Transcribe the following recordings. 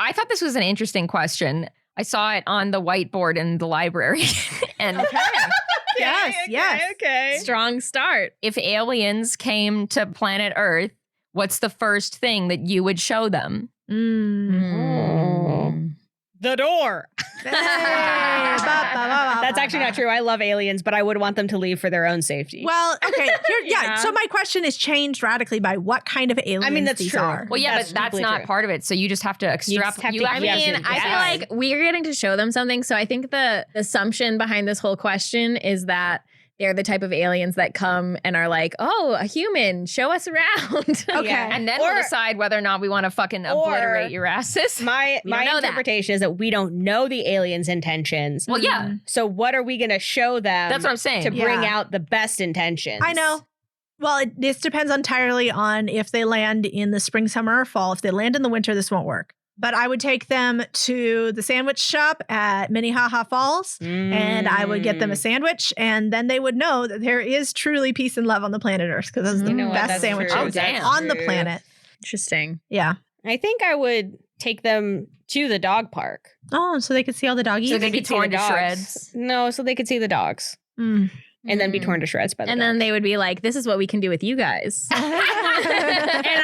I thought this was an interesting question. I saw it on the whiteboard in the library. And Yes. Okay. Strong start. if aliens came to planet Earth, what's the first thing that you would show them? The door. That's actually not true. I love aliens, but I would want them to leave for their own safety. Well, okay. Yeah. So my question is changed radically by what kind of aliens that's these true. are. Well, yeah, That's but that's completely not true. part of it. So you just have to extrapolate. have to- I mean, Yeah, I feel like we're getting to show them something. So I think the assumption behind this whole question is that they're the type of aliens that come and are like, oh, a human, show us around. Okay. And then we'll decide whether or not we want to fucking obliterate your asses. My don't know that. interpretation is that we don't know the aliens' intentions. Well, yeah. So what are we going to show them? That's what I'm saying. To bring Yeah. out the best intentions. I know. Well, this depends entirely on if they land in the spring, summer, or fall. If they land in the winter, this won't work. But I would take them to the sandwich shop at Minnehaha Falls, and I would get them a sandwich, and then they would know that there is truly peace and love on the planet Earth, because those are the You know what? best That's sandwiches true. Oh, damn. on the planet. Interesting. Yeah. I think I would take them to the dog park. Oh, so they could see all the doggies? So they could be could see torn the to dogs. shreds. No, so they could see the dogs and then be torn to shreds by the And dogs. then they would be like, this is what we can do with you guys. and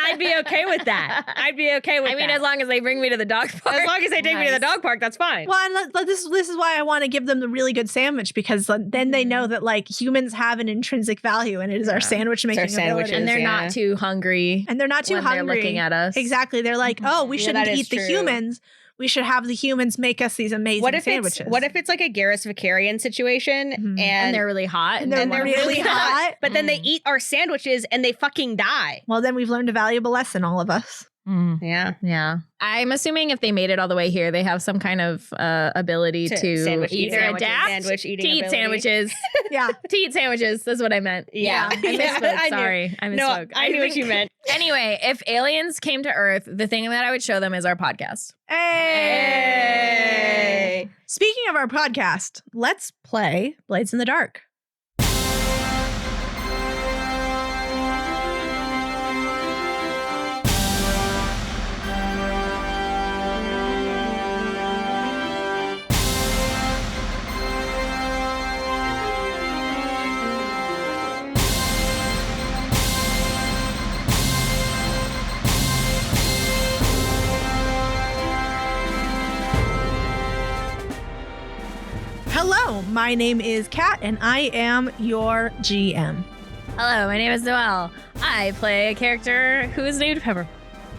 I'd be okay with that. I'd be okay with I mean, that. as long as they bring me to the dog park. As long as they take me to the Nice. dog park, that's fine. Well, and this is why I want to give them the really good sandwich, because then they know that like humans have an intrinsic value, and it is our sandwich making It's our ability. sandwiches. And they're Yeah. not too hungry. And they're not too when hungry. They're looking at us. Exactly. They're like, oh, we Yeah, shouldn't that is eat the true. humans. We should have the humans make us these amazing What if sandwiches. what if it's like a Garrus Vicarian situation Mhm. And they're really hot. And they're really hot. but then they eat our sandwiches and they fucking die. Well, then we've learned a valuable lesson, all of us. Yeah. Yeah. I'm assuming if they made it all the way here, they have some kind of ability to sandwich either eating. adapt Sandwich eating to eat ability. sandwiches. Yeah. To eat sandwiches. That's what I meant. Yeah. I Yeah, misspoke. I knew. Sorry. I No, misspoke. I knew what you meant. Anyway, if aliens came to Earth, the thing that I would show them is our podcast. Hey. Speaking of our podcast, let's play Blades in the Dark. Hello, my name is Kat, and I am your GM. Hello, my name is Noelle. I play a character who is named Pepper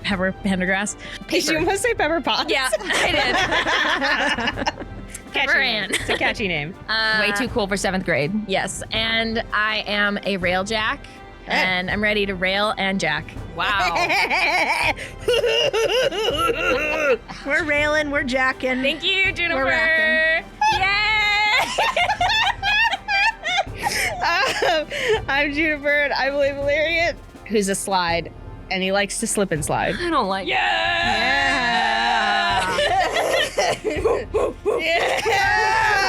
Pendergrass. Did you almost say Pepper Potts? Yeah, I did. Catchy Pepper name. Ann. It's a catchy name. Way too cool for 7th grade. Yes, and I am a railjack, and I'm ready to rail and jack. Wow. We're railing, we're jacking. Thank you, Juniper. We're racking. Yay! I'm Juniper, and I play Valerian, who's a slide, and he likes to slip and slide. I don't like Yeah!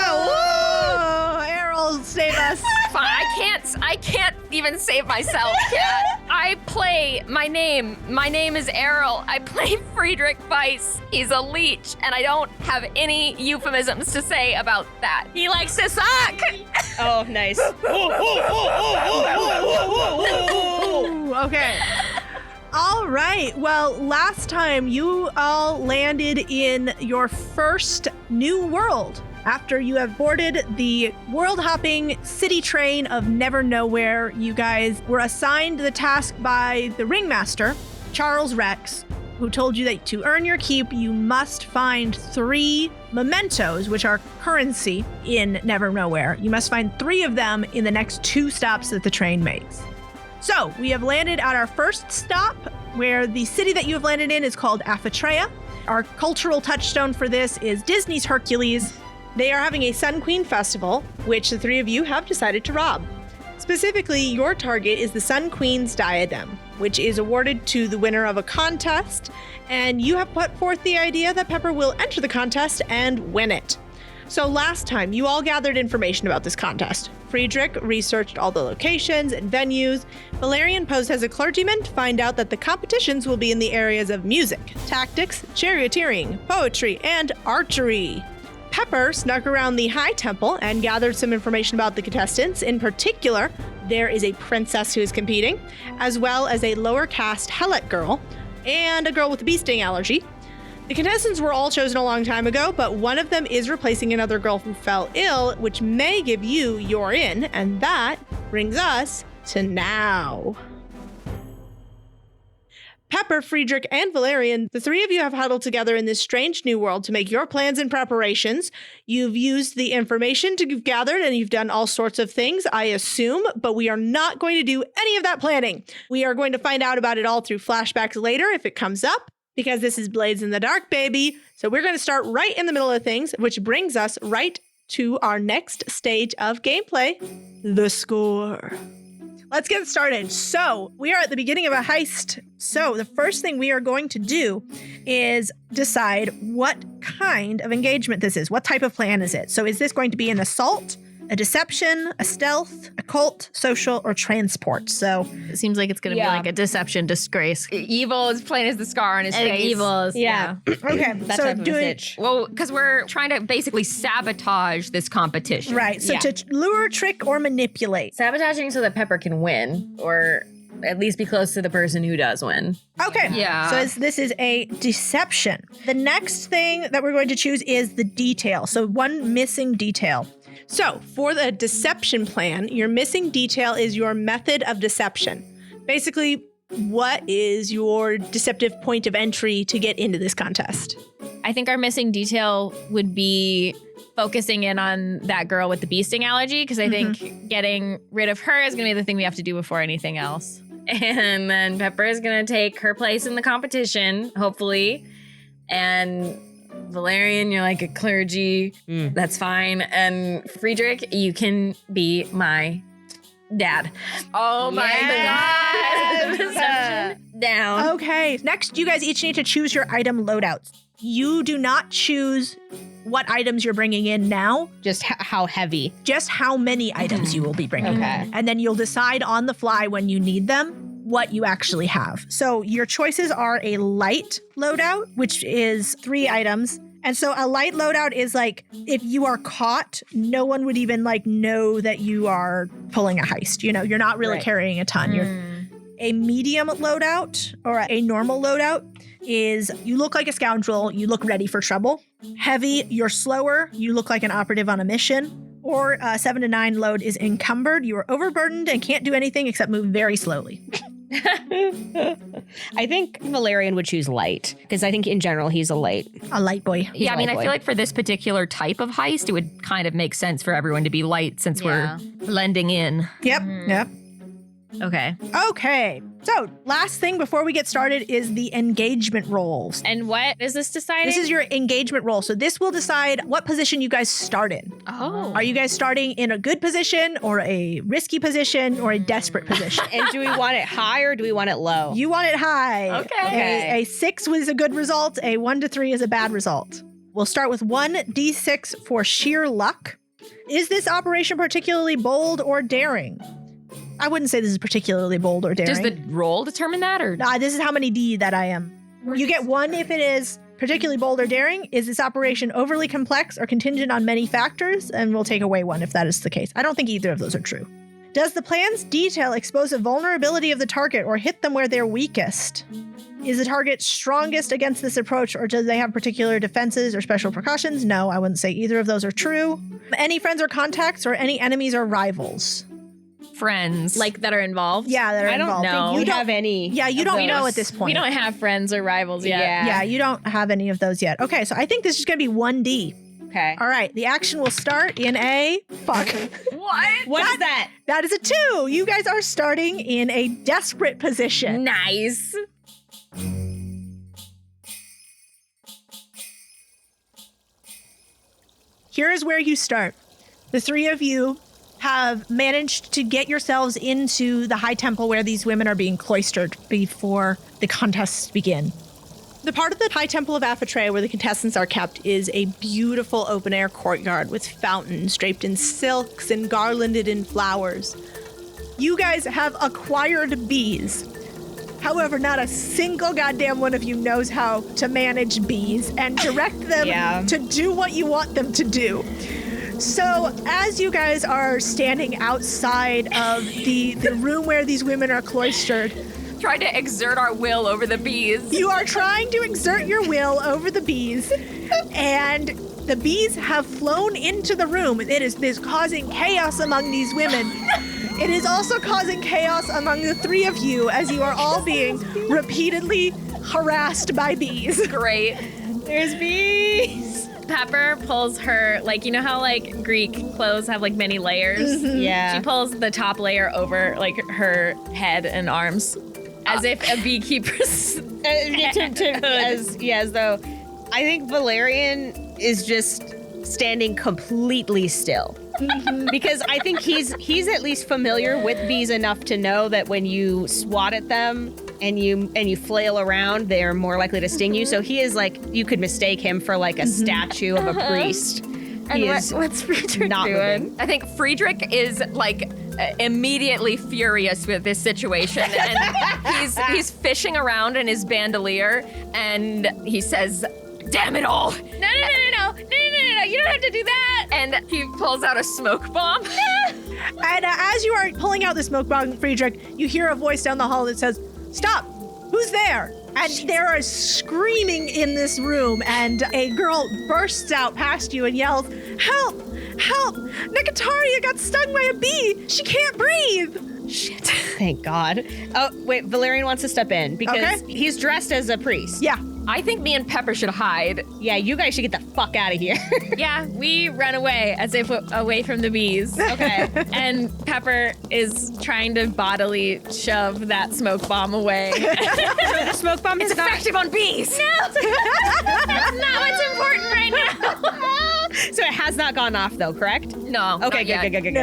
Oh, Errol, save us. Fine, I can't even save myself, Kat. My name is Errol. I play Friedrich Weiss. He's a leech, and I don't have any euphemisms to say about that. He likes to suck. Oh, nice. Ooh, okay. All right. Well, last time you all landed in your first new world after you have boarded the world-hopping city train of NEVERNOWHERE. You guys were assigned the task by the ringmaster, Charles Rex, who told you that to earn your keep, you must find 3 mementos, which are currency in NEVERNOWHERE. You must find 3 of them in the next 2 stops that the train makes. So, we have landed at our first stop, where the city that you have landed in is called Aphatrea. Our cultural touchstone for this is Disney's Hercules. They are having a Sun Queen festival, which the 3 of you have decided to rob. Specifically, your target is the Sun Queen's Diadem, which is awarded to the winner of a contest, and you have put forth the idea that Pepper will enter the contest and win it. So last time, you all gathered information about this contest. Friedrich researched all the locations and venues. Valerian posed as a clergyman to find out that the competitions will be in the areas of music, tactics, charioteering, poetry, and archery. Pepper snuck around the High Temple and gathered some information about the contestants. In particular, there is a princess who is competing, as well as a lower caste Helot girl, and a girl with a bee sting allergy. The contestants were all chosen a long time ago, but one of them is replacing another girl who fell ill, which may give you your in, and that brings us to now. Pepper, Friedrich, and Valerian, the three of you have huddled together in this strange new world to make your plans and preparations. You've used the information you've gathered and you've done all sorts of things, I assume, but we are not going to do any of that planning. We are going to find out about it all through flashbacks later if it comes up, because this is Blades in the Dark, baby. So we're going to start right in the middle of things, which brings us right to our next stage of gameplay, the score. Let's get started. So we are at the beginning of a heist. So the first thing we are going to do is decide what kind of engagement this is. What type of plan is it? So is this going to be an assault, a deception, a stealth, a cult, social, or transport? So It seems like it's going to be like a deception disgrace. Evil is plain as the scar on his face. Evil is, Yeah. okay, That so type of a do it. stitch. Well, because we're trying to basically sabotage this competition. Right. So Yeah. to lure, trick, or manipulate. Sabotaging so that Pepper can win, or at least be close to the person who does win. Okay. Yeah. So this is a deception. The next thing that we're going to choose is the detail. So one missing detail. So for the deception plan, your missing detail is your method of deception. Basically, what is your deceptive point of entry to get into this contest? I think our missing detail would be focusing in on that girl with the bee sting allergy, because I think getting rid of her is going to be the thing we have to do before anything else. And then Pepper is going to take her place in the competition, hopefully. And Valerian, you're like a clergy. That's fine. And Friedrich, you can be my dad. Oh my Yes. God. Deception down. Okay. Next, you guys each need to choose your item loadouts. You do not choose what items you're bringing in now, Just how heavy. just how many items you will be bringing. Okay. And then you'll decide on the fly when you need them what you actually have. So your choices are a light loadout, which is 3 items. And so a light loadout is like, if you are caught, no one would even like know that you are pulling a heist. You know, you're not really Right. carrying a ton. You're a medium loadout or a normal loadout is you look like a scoundrel, you look ready for trouble. Heavy, you're slower, you look like an operative on a mission. Or 7 to 9 load is encumbered, you are overburdened and can't do anything except move very slowly. I think Valerian would choose light, because I think in general he's a light. A light boy. Yeah, I mean, light I boy. feel like for this particular type of heist, it would kind of make sense for everyone to be light since Yeah. we're blending in. Yep, yep. Okay. Okay, so last thing before we get started is the engagement roles. And what is this deciding? This is your engagement role. So this will decide what position you guys start in. Oh. Are you guys starting in a good position or a risky position or a desperate position? And do we want it high or do we want it low? You want it high. Okay. A 6 was a good result. A 1 to 3 is a bad result. We'll start with 1d6 for sheer luck. Is this operation particularly bold or daring? I wouldn't say this is particularly bold or daring. Does the roll determine that, or This is how many D that I am. You get 1 if it is particularly bold or daring. Is this operation overly complex or contingent on many factors? And we'll take away 1 if that is the case. I don't think either of those are true. Does the plan's detail expose a vulnerability of the target or hit them where they're weakest? Is the target strongest against this approach, or do they have particular defenses or special precautions? No, I wouldn't say either of those are true. Any friends or contacts or any enemies or rivals? friends? Like that are involved? Yeah, that are I don't involved. know. think You you don't have any. Yeah, you of don't those. know at this point. We don't have friends or rivals yet. Yeah. Yeah, you don't have any of those yet. Okay, so I think this is going to be 1D. Okay. All right, the action will start in a... Fuck. what? What is that? That is a 2. You guys are starting in a desperate position. Nice. Here is where you start. The 3 of you have managed to get yourselves into the high temple where these women are being cloistered before the contests begin. The part of the High Temple of Aphatray where the contestants are kept is a beautiful open-air courtyard with fountains draped in silks and garlanded in flowers. You guys have acquired bees. However, not a single goddamn one of you knows how to manage bees and direct them to do what you want them to do. So as you guys are standing outside of the room where these women are cloistered, Trying to exert our will over the bees. you are trying to exert your will over the bees, and the bees have flown into the room. It is causing chaos among these women. It is also causing chaos among the three of you as you are all being repeatedly harassed by bees. Great. There's bees. Pepper pulls her, like, you know how, like, Greek clothes have, like, many layers? Yeah. She pulls the top layer over, like, her head and arms, as if a beekeeper's As though I think Valerian is just standing completely still. Because I think he's at least familiar with bees enough to know that when you swat at them and you flail around, they're more likely to sting you. So he is like, you could mistake him for like a statue of a priest. He is what's Friedrich not doing? moving. I think Friedrich is like immediately furious with this situation, and he's fishing around in his bandolier, and he says, "Damn it all!" No, you don't have to do that. And he pulls out a smoke bomb. And as you are pulling out the smoke bomb, Friedrich, you hear a voice down the hall that says, "Stop! Who's there?" And there is screaming in this room, and a girl bursts out past you and yells, "Help! Help! Nekataria got stung by a bee! She can't breathe!" Shit. Thank God. Oh, wait, Valerian wants to step in because he's dressed as a priest. Yeah. I think me and Pepper should hide. Yeah, you guys should get the fuck out of here. Yeah, we run away as if away from the bees. Okay. And Pepper is trying to bodily shove that smoke bomb away. The smoke bomb It's is not effective on bees. That's not what's important right now. So it has not gone off though, correct? No. Okay, not yet. good. No,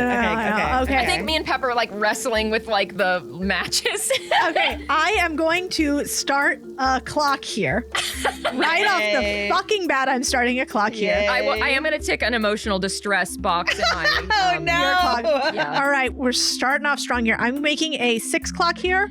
okay. I think me and Pepper are like wrestling with like the matches. Okay, I am going to start a clock here. Right off the fucking bat, I'm starting a clock here. I am going to tick an emotional distress box in my. Oh no! Your clock. Yeah. All right, we're starting off strong here. I'm making a 6 clock here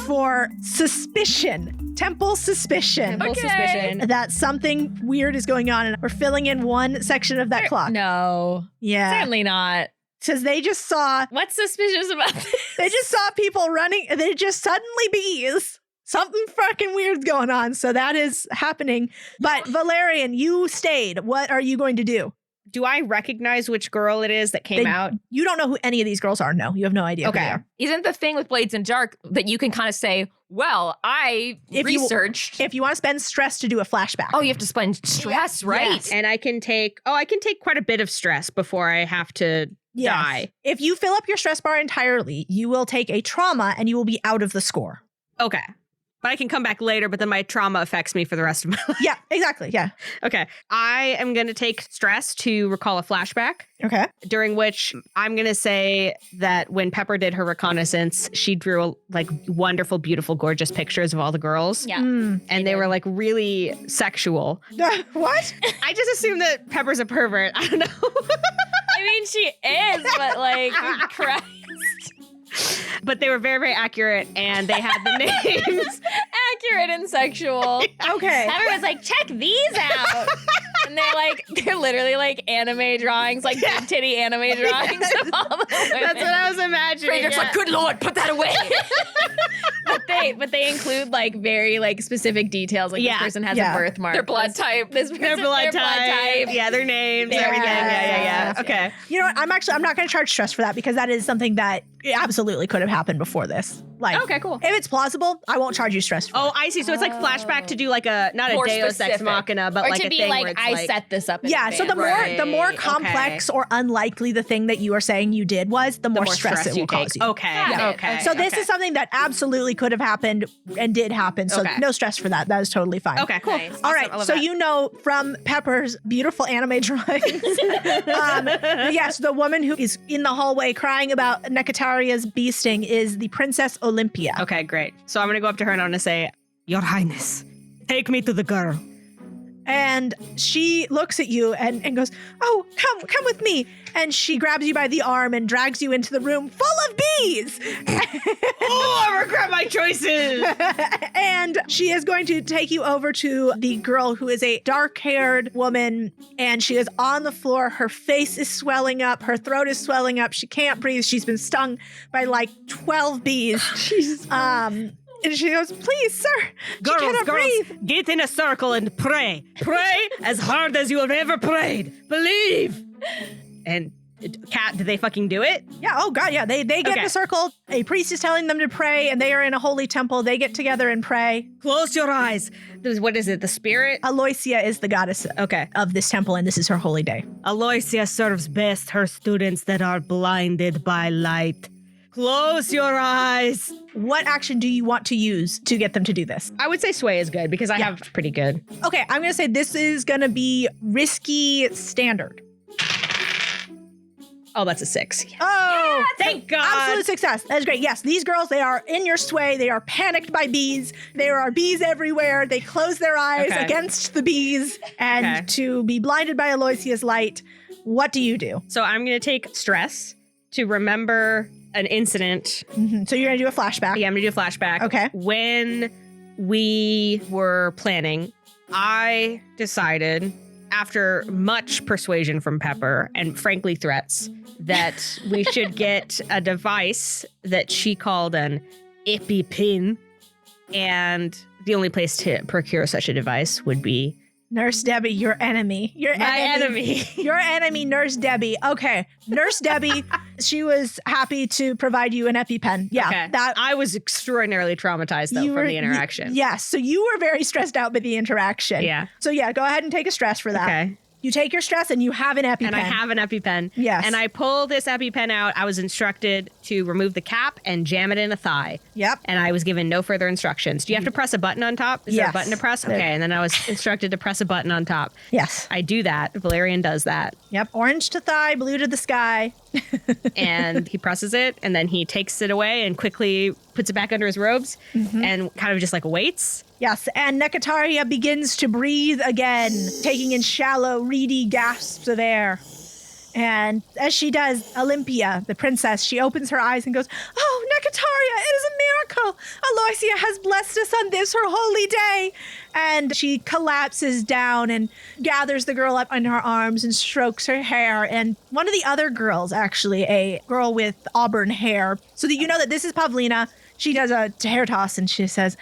for suspicion. Temple suspicion. Temple suspicion. That something weird is going on, and we're filling in one section of that clock. No, Yeah. certainly not. Says they just saw What's suspicious about this? They just saw people running. They just suddenly bees. Something fucking weird's going on. So that is happening. But Valerian, you stayed. What are you going to do? Do I recognize which girl it is that came out? You don't know who any of these girls are. No, you have no idea. Who they Okay. are. Isn't the thing with Blades in Dark that you can kind of say, well, I researched. If you want to spend stress to do a flashback. Oh, you have to spend stress, right? Yes. And I can take quite a bit of stress before I have to Yes. die. If you fill up your stress bar entirely, you will take a trauma and you will be out of the score. Okay. But I can come back later, but then my trauma affects me for the rest of my life. Yeah, exactly. Yeah. Okay. I am going to take stress to recall a flashback, Okay. during which I'm going to say that when Pepper did her reconnaissance, she drew like wonderful, beautiful, gorgeous pictures of all the girls. Yeah. And they were like really sexual. What? I just assume that Pepper's a pervert. I don't know. I mean, she is, but like, Christ. But they were very, very accurate, and they had the names. Accurate and sexual. Okay. Everyone's like, check these out. And they're literally like anime drawings, like big titty anime drawings of all the women. That's what I was imagining. Friedrich's like, good Lord, put that away. But they include like very like specific details. Like Yeah. this person has Yeah. a birthmark. Their blood type. This Their person, blood type. Yeah, their names, Their everything. Yeah. Yeah. Okay. You know what? I'm not going to charge stress for that because that is something that absolutely could have happened before this. Like, Okay, cool. if it's plausible, I won't charge you stress for Oh, it. I see. So it's like flashback to do like a, not More a Deus Ex specific. Machina, but or like to a be thing like, where it's I like, set this up. In Yeah, so the advance. more Right, complex or unlikely the thing that you are saying you did was, the more stress it will cause you. Okay. Got it. Okay. So this is something that absolutely could have happened and did happen. So Okay. no stress for that. That is totally fine. Okay, cool. Nice. All right, I love so that. you know from Pepper's beautiful anime drawings, yes, the woman who is in the hallway crying about Nekataria's bee sting is the Princess Olympia. Okay, great. So I'm going to go up to her and I'm going to say, Your Highness, Take me to the girl. And she looks at you and goes, oh, come with me. And she grabs you by the arm and drags you into the room full of bees. Oh, I regret my choices. And she is going to take you over to the girl who is a dark-haired woman. And she is on the floor. Her face is swelling up. Her throat is swelling up. She can't breathe. She's been stung by like 12 bees. Jesus. And she goes, please, sir, she cannot breathe. Get in a circle and pray. Pray as hard as you have ever prayed. Believe. And Kat, did they fucking do it? Yeah, oh God, yeah. They get in a circle. A priest is telling them to pray, and they are in a holy temple. They get together and pray. Close your eyes. What is it, the spirit? Aloysia is the goddess of this temple, and this is her holy day. Aloysia serves best her students that are blinded by light. Close your eyes. What action do you want to use to get them to do this? I would say sway is good because I have pretty good. Okay, I'm going to say this is going to be risky standard. Oh, that's a 6. Oh, thank God. Absolute success. That is great. Yes, these girls, they are in your sway. They are panicked by bees. There are bees everywhere. They close their eyes against the bees. And to be blinded by Aloysia's light, what do you do? So I'm going to take stress to remember an incident. Mm-hmm. So you're going to do a flashback. Yeah, I'm going to do a flashback. Okay. When we were planning, I decided, after much persuasion from Pepper and frankly threats, that we should get a device that she called an EpiPen. And the only place to procure such a device would be Nurse Debbie, your enemy. My enemy. Your enemy, Nurse Debbie. Okay. Nurse Debbie, she was happy to provide you an EpiPen. Yeah. Okay. That I was extraordinarily traumatized, though, from the interaction. Yes. So you were very stressed out by the interaction. Yeah. So yeah, go ahead and take a stress for that. Okay. You take your stress and you have an EpiPen. And I have an EpiPen. Yes. And I pull this EpiPen out. I was instructed to remove the cap and jam it in a thigh. Yep. And I was given no further instructions. Do you have to press a button on top? Is there a button to press? Okay. And then I was instructed to press a button on top. Yes. I do that. Valerian does that. Yep. Orange to thigh, blue to the sky. And he presses it, and then he takes it away and quickly puts it back under his robes and kind of just like waits. Yes, and Nekataria begins to breathe again, taking in shallow, reedy gasps of air. And as she does, Olympia, the princess, she opens her eyes and goes, oh, Nekataria, it is a miracle. Aloysia has blessed us on this, her holy day. And she collapses down and gathers the girl up in her arms and strokes her hair. And one of the other girls, actually, a girl with auburn hair, so that you know that this is Pavlina, she does a hair toss and she says,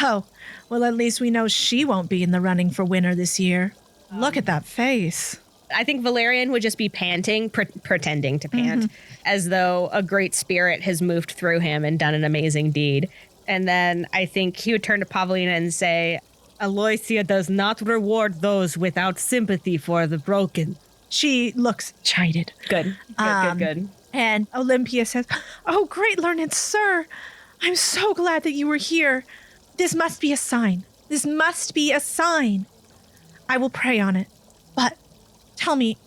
oh, well, at least we know she won't be in the running for winner this year. Look at that face. I think Valerian would just be panting, pretending to pant, as though a great spirit has moved through him and done an amazing deed. And then I think he would turn to Pavlina and say, Aloysia does not reward those without sympathy for the broken. She looks chided. Good. Good. And Olympia says, oh, great learned sir, I'm so glad that you were here. This must be a sign. This must be a sign. I will pray on it. But tell me,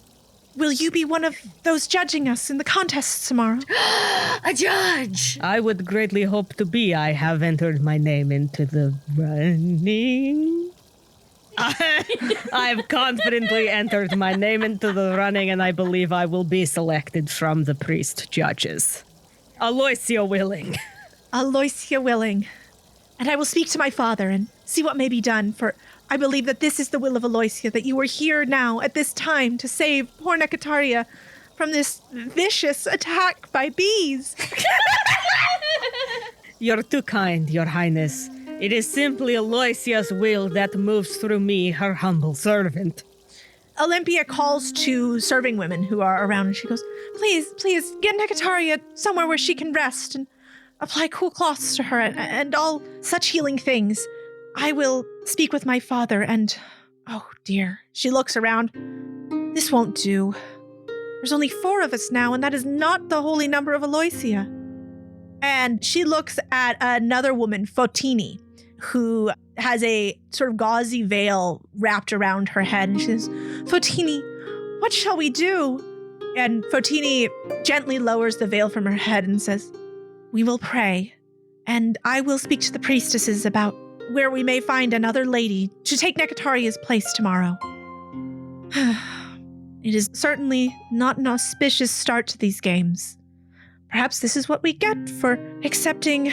will you be one of those judging us in the contests tomorrow? A judge! I would greatly hope to be. I have entered my name into the running. I've confidently entered my name into the running, and I believe I will be selected from the priest judges. Aloysia willing. Aloysia willing. And I will speak to my father and see what may be done, for I believe that this is the will of Aloysia, that you are here now at this time to save poor Nekataria from this vicious attack by bees. You're too kind, Your Highness. It is simply Aloysia's will that moves through me, her humble servant. Olympia calls to serving women who are around, and she goes, please, get Nekataria somewhere where she can rest and apply cool cloths to her and all such healing things. I will speak with my father and, oh dear. She looks around. This won't do. There's only 4 of us now, and that is not the holy number of Aloysia. And she looks at another woman, Fotini, who has a sort of gauzy veil wrapped around her head. And she says, Fotini, what shall we do? And Fotini gently lowers the veil from her head and says, we will pray, and I will speak to the priestesses about where we may find another lady to take Nekataria's place tomorrow. It is certainly not an auspicious start to these games. Perhaps this is what we get for accepting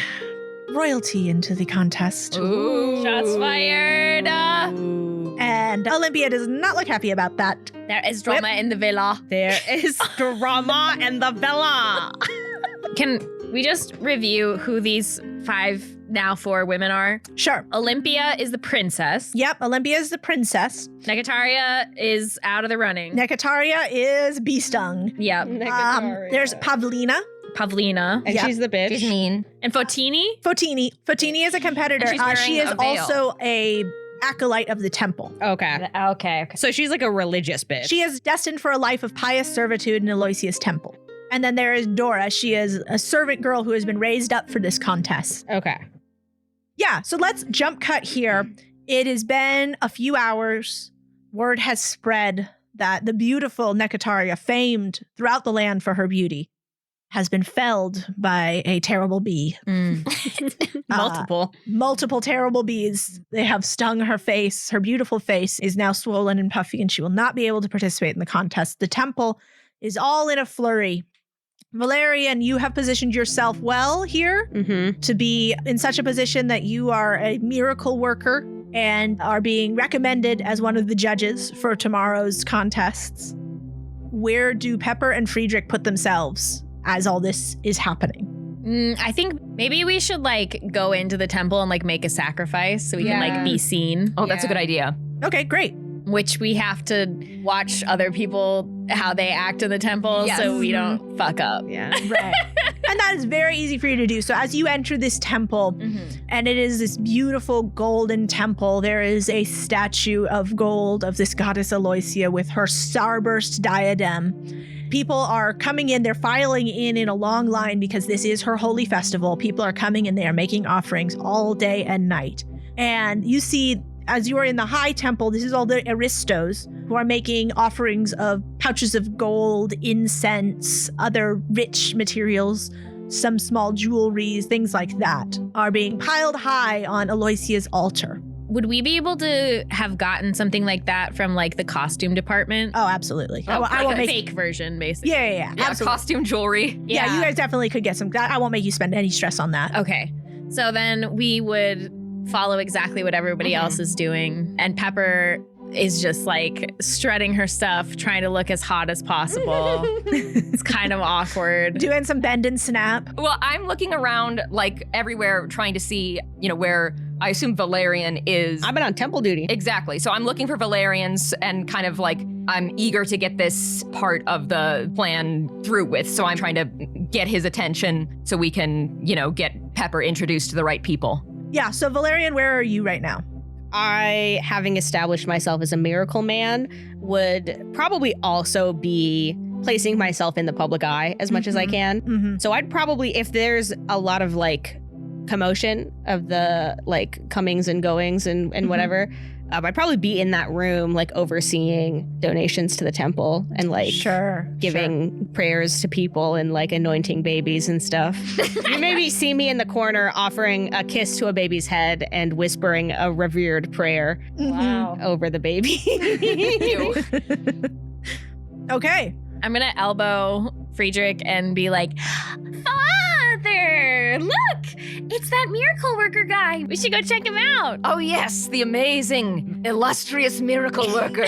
royalty into the contest. Ooh, shots fired. And Olympia does not look happy about that. There is drama in the villa. There is drama in the villa. Can we just review who these 5, now 4 women are? Sure. Olympia is the princess. Yep, Olympia is the princess. Nekataria is out of the running. Nekataria is bee-stung. Yep. There's Pavlina. Pavlina. And she's the bitch. She's mean. And Fotini? Fotini. Fotini is a competitor. And she's wearing She is a veil. also a acolyte of the temple. Okay. So she's like a religious bitch. She is destined for a life of pious servitude in Aloysius' temple. And then there is Dora. She is a servant girl who has been raised up for this contest. Okay. Yeah, so let's jump cut here. It has been a few hours. Word has spread that the beautiful Nekataria, famed throughout the land for her beauty, has been felled by a terrible bee. Multiple terrible bees. They have stung her face. Her beautiful face is now swollen and puffy, and she will not be able to participate in the contest. The temple is all in a flurry. Valerian, you have positioned yourself well here to be in such a position that you are a miracle worker and are being recommended as one of the judges for tomorrow's contests. Where do Pepper and Friedrich put themselves as all this is happening? I think maybe we should like go into the temple and like make a sacrifice so we can like be seen. Oh, that's a good idea. Okay, great. Which we have to watch other people, how they act in the temple so we don't fuck up. Yeah. Right. And that is very easy for you to do. So as you enter this temple, and it is this beautiful golden temple, there is a statue of gold of this goddess Aloysia with her starburst diadem. People are coming in, they're filing in a long line because this is her holy festival. People are coming in, they are making offerings all day and night. And you see, as you are in the high temple, this is all the aristos who are making offerings of pouches of gold, incense, other rich materials, some small jewelries, things like that, are being piled high on Aloysia's altar. Would we be able to have gotten something like that from like the costume department? Oh, absolutely. Oh, I won't a make fake version, basically. Yeah, Yeah, absolutely. costume jewelry. Yeah, you guys definitely could get some. I won't make you spend any stress on that. Okay. So then we would follow exactly what everybody else is doing. And Pepper is just like strutting her stuff, trying to look as hot as possible. It's kind of awkward. Doing some bend and snap. Well, I'm looking around like everywhere trying to see, where I assume Valerian is. I've been on temple duty. Exactly. So I'm looking for Valerians and kind of like I'm eager to get this part of the plan through with. So I'm trying to get his attention so we can, get Pepper introduced to the right people. Yeah, so Valerian, where are you right now? I, having established myself as a miracle man, would probably also be placing myself in the public eye as much as I can. So I'd probably, if there's a lot of like commotion of the like comings and goings and whatever, I'd probably be in that room like overseeing donations to the temple and like giving prayers to people and like anointing babies and stuff. You maybe see me in the corner offering a kiss to a baby's head and whispering a revered prayer over the baby. Okay. I'm going to elbow Friedrich and be like, Father, look, it's that miracle worker guy. We should go check him out. Oh, yes, the amazing, illustrious miracle worker.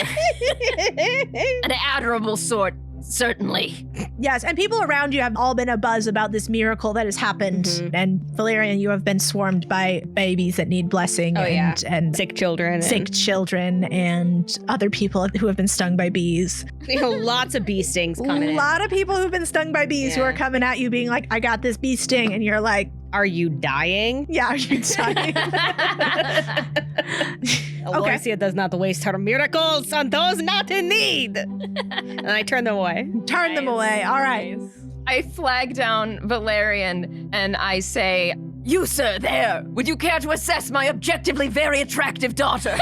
An admirable sort, certainly. Yes, and people around you have all been abuzz about this miracle that has happened. And Valerian, you have been swarmed by babies that need blessing and Sick children. Sick children and other people who have been stung by bees. Lots of bee stings coming A in. lot of people who've been stung by bees who are coming at you being like, I got this bee sting. And you're like, Are you dying? yeah, are you dying? Aloysia does not waste her miracles on those not in need. And I turn them away. Turn them away. All right. I flag down Valerian and I say, "You, sir, there, would you care to assess my objectively very attractive daughter?"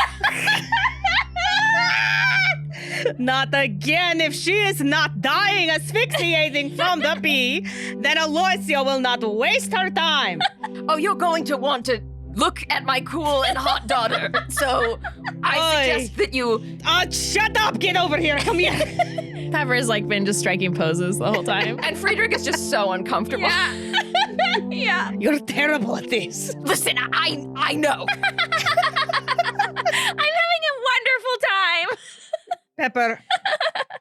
Not again. If she is not dying asphyxiating from the bee, then Aloysia will not waste her time. Oh, you're going to want to look at my cool and hot daughter. So I suggest that you... Shut up! Get over here! Come here! Pepper's like been just striking poses the whole time. And Friedrich is just so uncomfortable. Yeah. You're terrible at this. Listen, I know. I'm having a wonderful time. Pepper,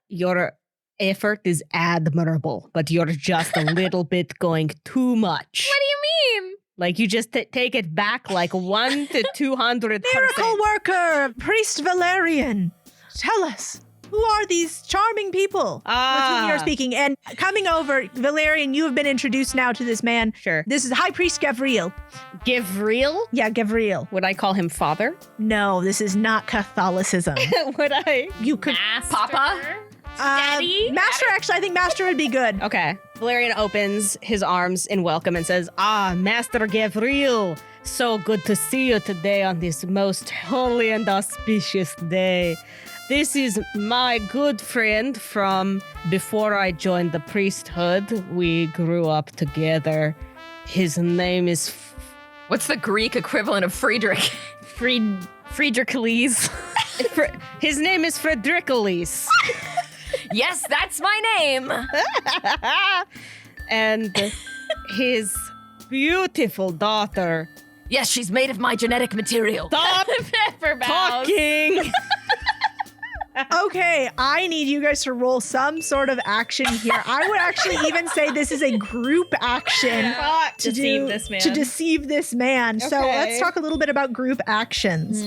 your effort is admirable, but you're just a little bit going too much. What do you mean? Like you just take it back like 1 to 200%. Miracle worker, Priest Valerian. Tell us, who are these charming people with whom you're speaking? And coming over, Valerian, you have been introduced now to this man. Sure. This is High Priest Gavriel. Gavriel? Yeah, Gavriel. Would I call him father? No, this is not Catholicism. Would I? You could... Master? Papa? Daddy? Master, actually, I think Master would be good. Okay. Valerian opens his arms in welcome and says, Master Gavriel, so good to see you today on this most holy and auspicious day. This is my good friend from before I joined the priesthood. We grew up together. His name is... What's the Greek equivalent of Friedrich? Friedrichles. His name is Fredericolis. Yes, that's my name. And his beautiful daughter. Yes, she's made of my genetic material. Stop Pepper bows. talking! Okay, I need you guys to roll some sort of action here. I would actually even say this is a group action to Deceive this man. To deceive this man. So Okay. let's talk a little bit about group actions.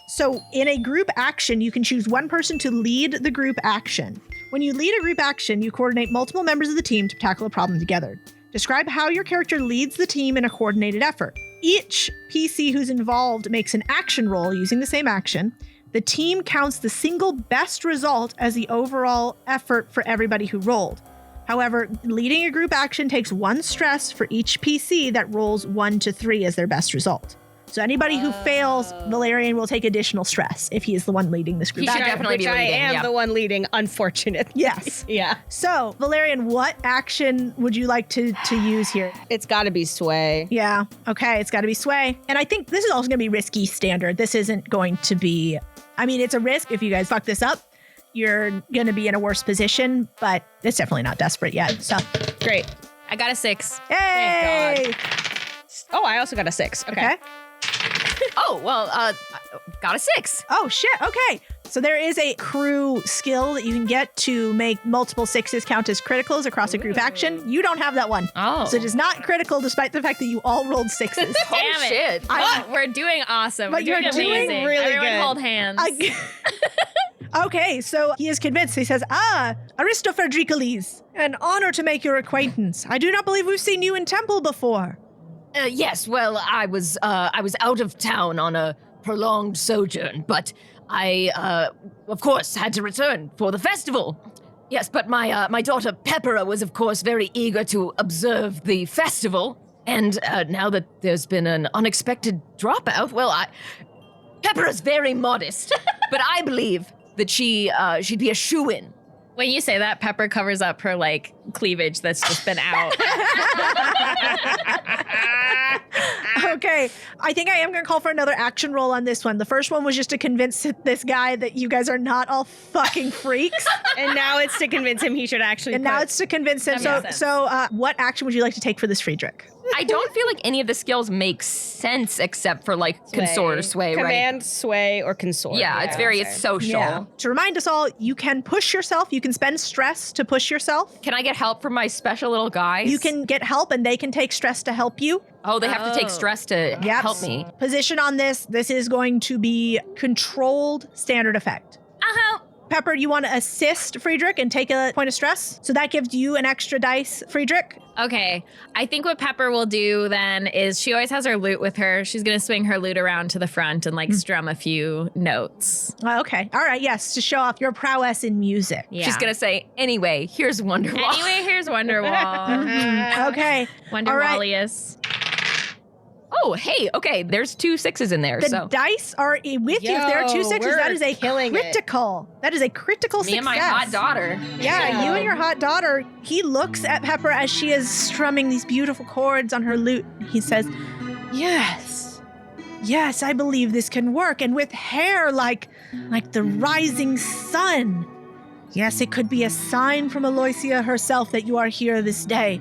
So in a group action, you can choose one person to lead the group action. When you lead a group action, you coordinate multiple members of the team to tackle a problem together. Describe how your character leads the team in a coordinated effort. Each PC who's involved makes an action roll using the same action. The team counts the single best result as the overall effort for everybody who rolled. However, leading a group action takes 1 stress for each PC that rolls 1 to 3 as their best result. So anybody who fails, Valerian will take additional stress if he is the one leading this group He should action. definitely Which be I leading, am yeah. the one leading, unfortunate. Yes. Yeah. So, Valerian, what action would you like to use here? It's got to be sway. Yeah. Okay, it's got to be sway. And I think this is also going to be risky standard. This isn't going to be... I mean, it's a risk. If you guys fuck this up, you're going to be in a worse position, but it's definitely not desperate yet. So, Great. I got a 6. hey! Oh, I also got a 6. Okay. Oh, well, got a 6. Oh, shit. Okay. So there is a crew skill that you can get to make multiple 6s count as criticals across a group action. You don't have that one. Oh. So it is not critical despite the fact that you all rolled 6s. Damn it. Shit. Oh, we're doing awesome. But We're you're doing doing amazing. really Everyone good. hold hands. Okay, so he is convinced. He says, Aristofredricoles, an honor to make your acquaintance. I do not believe we've seen you in temple before. Yes, well, I was out of town on a prolonged sojourn, but I, of course, had to return for the festival. Yes, but my daughter Pepper was, of course, very eager to observe the festival. And now that there's been an unexpected dropout, well, Pepper is very modest, but I believe that she'd be a shoo-in. When you say that, Pepper covers up her like cleavage that's just been out. Okay, I think I am going to call for another action roll on this one. The first one was just to convince this guy that you guys are not all fucking freaks. And now it's to convince him he should actually And now it's to convince him. That makes sense. So what action would you like to take for this Friedrich? I don't feel like any of the skills make sense except for like consort or sway, right? Command, sway, or consort. Yeah, it's social. To remind us all, you can push yourself. You can spend stress to push yourself. Can I get help from my special little guys? You can get help and they can take stress to help you. Oh, they have to take stress to Yep. help me. Position on this. This is going to be controlled standard effect. Uh-huh. Pepper, you want to assist Friedrich and take a point of stress? So that gives you an extra dice, Friedrich. Okay. I think what Pepper will do then is she always has her lute with her. She's going to swing her lute around to the front and like strum a few notes. Okay. All right. Yes. To show off your prowess in music. Yeah. She's gonna say, anyway, here's Wonderwall. Anyway, here's Wonderwall. Okay. Wonder All right. Wallius. Oh, hey, okay, there's 2 6s in there, The so. dice are with you. If there are 2 6s, we're that is a killing it. critical. That is a critical Me success. and my hot daughter. Yeah, you and your hot daughter. He looks at Pepper as she is strumming these beautiful chords on her lute. He says, "Yes, Yes, I believe this can work, and with hair like the rising sun. Yes, it could be a sign from Aloysia herself that you are here this day.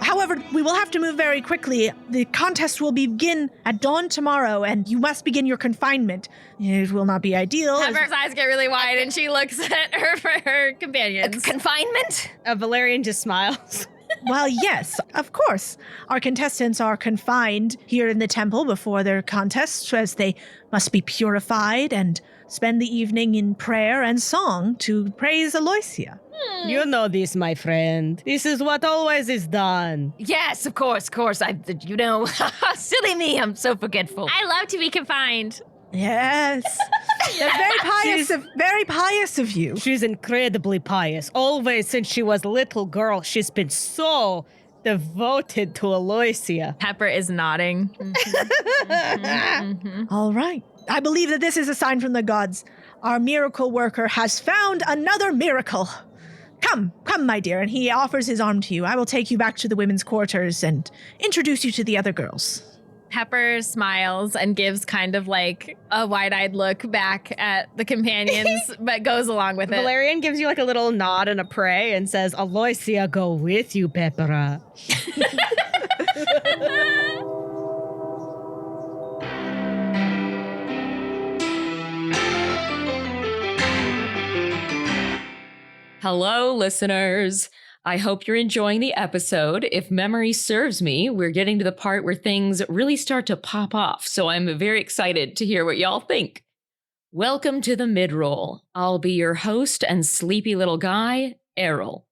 However, we will have to move very quickly. The contest will begin at dawn tomorrow, and you must begin your confinement. It will not be ideal. Pepper's eyes get really wide and she looks at her companions. Confinement? Valerian just smiles. Well, yes, of course. Our contestants are confined here in the temple before their contests, as they must be purified and spend the evening in prayer and song to praise Aloysia. You know this, my friend. This is what always is done. Yes, of course. Silly me, I'm so forgetful. I love to be confined. Yes. That's very pious of you. She's incredibly pious. Always since she was a little girl, she's been so devoted to Aloysia. Pepper is nodding. All right. I believe that this is a sign from the gods. Our miracle worker has found another miracle. Come, my dear, and he offers his arm to you. I will take you back to the women's quarters and introduce you to the other girls. Pepper smiles and gives kind of like a wide-eyed look back at the companions, but goes along with it. Valerian gives you like a little nod and a pray and says, Aloysia, go with you, Peppera. Hello, listeners. I hope you're enjoying the episode. If memory serves me, we're getting to the part where things really start to pop off, so I'm very excited to hear what y'all think. Welcome to the mid-roll. I'll be your host and sleepy little guy, Errol.